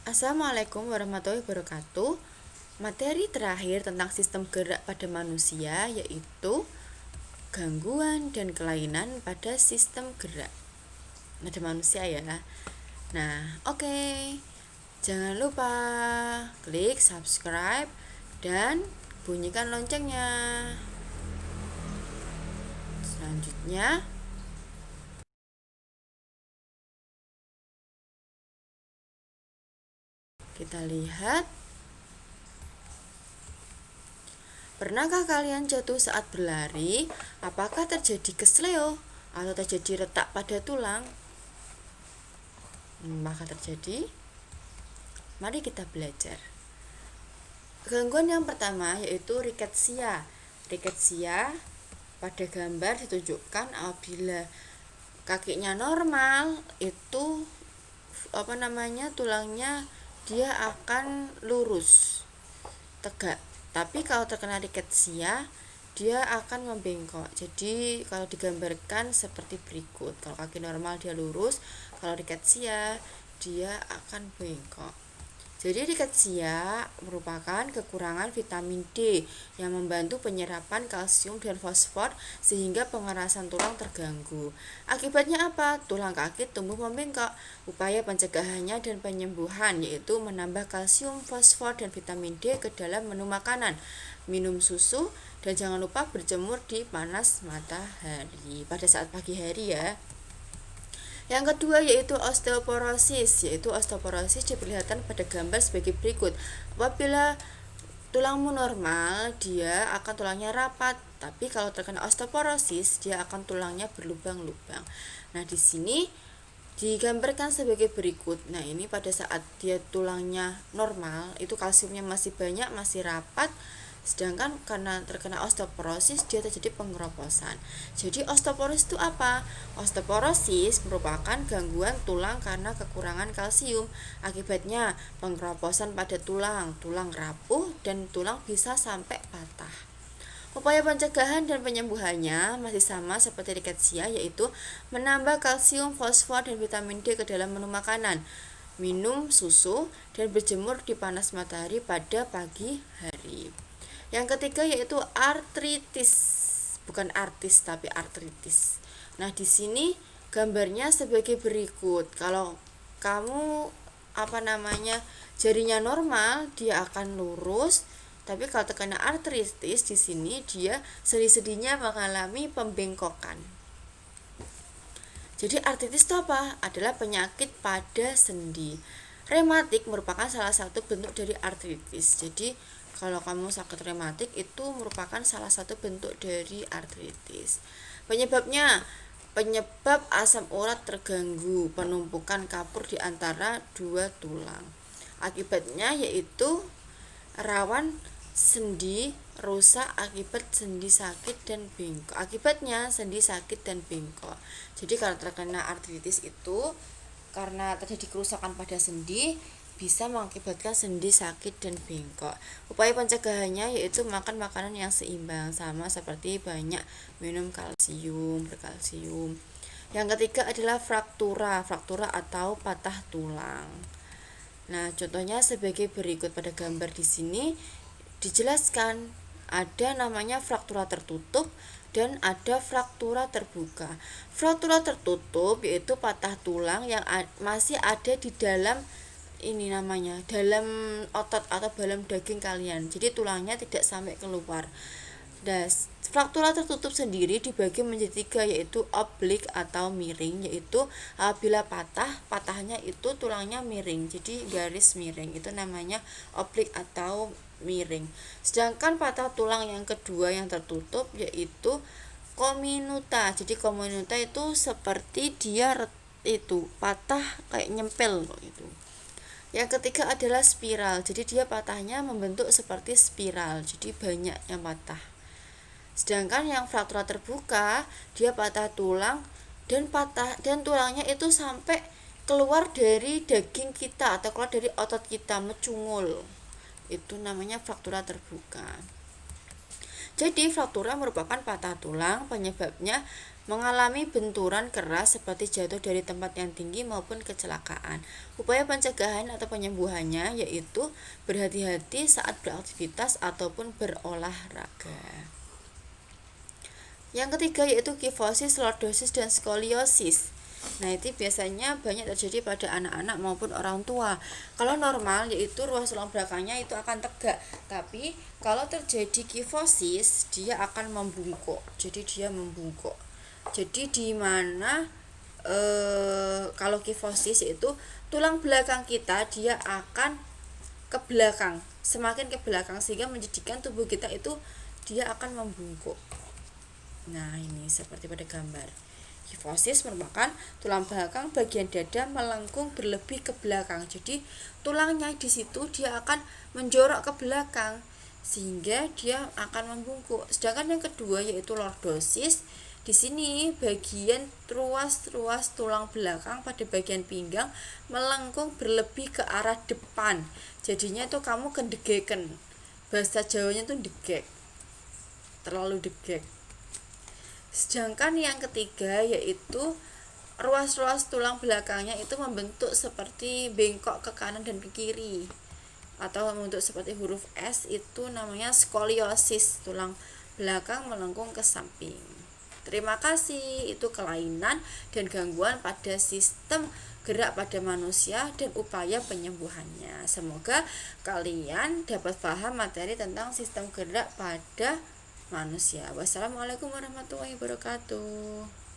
Assalamualaikum warahmatullahi wabarakatuh. Materi terakhir tentang sistem gerak pada manusia yaitu gangguan dan kelainan pada sistem gerak pada manusia ya. Nah, oke. Jangan lupa klik subscribe dan bunyikan loncengnya. Selanjutnya, kita lihat. Pernahkah kalian jatuh saat berlari? Apakah terjadi kesleo atau terjadi retak pada tulang? Maka terjadi. Mari kita belajar. Gangguan yang pertama yaitu riketsia. Riketsia pada gambar ditunjukkan apabila kakinya normal itu tulangnya dia akan lurus tegak, tapi kalau terkena riketsia dia akan membengkok. Jadi kalau digambarkan seperti berikut, kalau kaki normal dia lurus, kalau riketsia dia akan bengkok. Jadi riketsia merupakan kekurangan vitamin D yang membantu penyerapan kalsium dan fosfor sehingga pengerasan tulang terganggu. Akibatnya apa? Tulang kaki tumbuh membengkok. Upaya pencegahannya dan penyembuhan yaitu menambah kalsium, fosfor, dan vitamin D ke dalam menu makanan, minum susu, dan jangan lupa berjemur di panas matahari pada saat pagi hari ya. Yang kedua yaitu osteoporosis. Osteoporosis diperlihatkan pada gambar sebagai berikut. Apabila tulangmu normal, dia akan tulangnya rapat, tapi kalau terkena osteoporosis, dia akan tulangnya berlubang-lubang. Nah, di sini digambarkan sebagai berikut. Nah, ini pada saat dia tulangnya normal, itu kalsiumnya masih banyak, masih rapat. Sedangkan karena terkena osteoporosis dia terjadi pengeroposan. Jadi osteoporosis itu apa? Osteoporosis merupakan gangguan tulang karena kekurangan kalsium. Akibatnya pengeroposan pada tulang, tulang rapuh dan tulang bisa sampai patah. Upaya pencegahan dan penyembuhannya masih sama seperti riketsia, yaitu menambah kalsium, fosfor, dan vitamin D ke dalam menu makanan, minum susu, dan berjemur di panas matahari pada pagi hari. Yang ketiga yaitu artritis, bukan artis tapi artritis. Nah, di sini gambarnya sebagai berikut. Kalau kamu jarinya normal, dia akan lurus. Tapi kalau terkena artritis di sini dia sendi-sendinya mengalami pembengkokan. Jadi artritis itu apa? Adalah penyakit pada sendi. Rematik merupakan salah satu bentuk dari artritis. Jadi kalau kamu sakit rematik itu merupakan salah satu bentuk dari artritis. Penyebab asam urat terganggu, penumpukan kapur di antara dua tulang. Akibatnya yaitu rawan sendi rusak akibat sendi sakit dan bengkok. Akibatnya sendi sakit dan bengkok. Jadi kalau terkena artritis itu karena terjadi kerusakan pada sendi, bisa mengakibatkan sendi sakit dan bengkok. Upaya pencegahannya yaitu makan makanan yang seimbang, sama seperti banyak minum berkalsium. Yang ketiga adalah fraktura atau patah tulang. Nah, contohnya sebagai berikut. Pada gambar di sini dijelaskan ada namanya fraktura tertutup dan ada fraktura terbuka. Fraktura tertutup yaitu patah tulang yang masih ada di dalam dalam otot atau dalam daging kalian. Jadi tulangnya tidak sampai keluar. Dan fraktura tertutup sendiri dibagi menjadi 3 yaitu oblik atau miring, yaitu apabila patahnya itu tulangnya miring. Jadi garis miring itu namanya oblik atau miring. Sedangkan patah tulang yang kedua yang tertutup yaitu comminuta. Jadi comminuta itu seperti dia itu patah kayak nyempel gitu. Yang ketiga adalah spiral. Jadi dia patahnya membentuk seperti spiral. Jadi banyak yang patah. Sedangkan yang fraktura terbuka, dia patah tulang dan tulangnya itu sampai keluar dari daging kita atau keluar dari otot kita, mecungul. Itu namanya fraktura terbuka. Jadi fraktura merupakan patah tulang, penyebabnya mengalami benturan keras seperti jatuh dari tempat yang tinggi maupun kecelakaan. Upaya pencegahan atau penyembuhannya yaitu berhati-hati saat beraktivitas ataupun berolahraga. Yang ketiga yaitu kifosis, lordosis, dan skoliosis. Nah, itu biasanya banyak terjadi pada anak-anak maupun orang tua. Kalau normal yaitu ruas tulang belakangnya itu akan tegak, tapi kalau terjadi kifosis dia akan membungkuk. Jadi dia membungkuk. Jadi di mana kalau kifosis itu tulang belakang kita dia akan ke belakang, semakin ke belakang sehingga menjadikan tubuh kita itu dia akan membungkuk. Nah, ini seperti pada gambar. Kifosis merupakan tulang belakang bagian dada melengkung berlebih ke belakang. Jadi tulangnya di situ dia akan menjorok ke belakang sehingga dia akan membungkuk. Sedangkan yang kedua yaitu lordosis. Di sini bagian ruas tulang belakang pada bagian pinggang melengkung berlebih ke arah depan. Jadinya itu kamu kendegeken. Bahasa Jawanya itu degek. Terlalu degek. Sedangkan yang ketiga yaitu ruas-ruas tulang belakangnya itu membentuk seperti bengkok ke kanan dan ke kiri atau membentuk seperti huruf S, itu namanya skoliosis, tulang belakang melengkung ke samping. Terima kasih. Itu kelainan dan gangguan pada sistem gerak pada manusia dan upaya penyembuhannya. Semoga kalian dapat paham materi tentang sistem gerak pada manusia. Wassalamualaikum warahmatullahi wabarakatuh.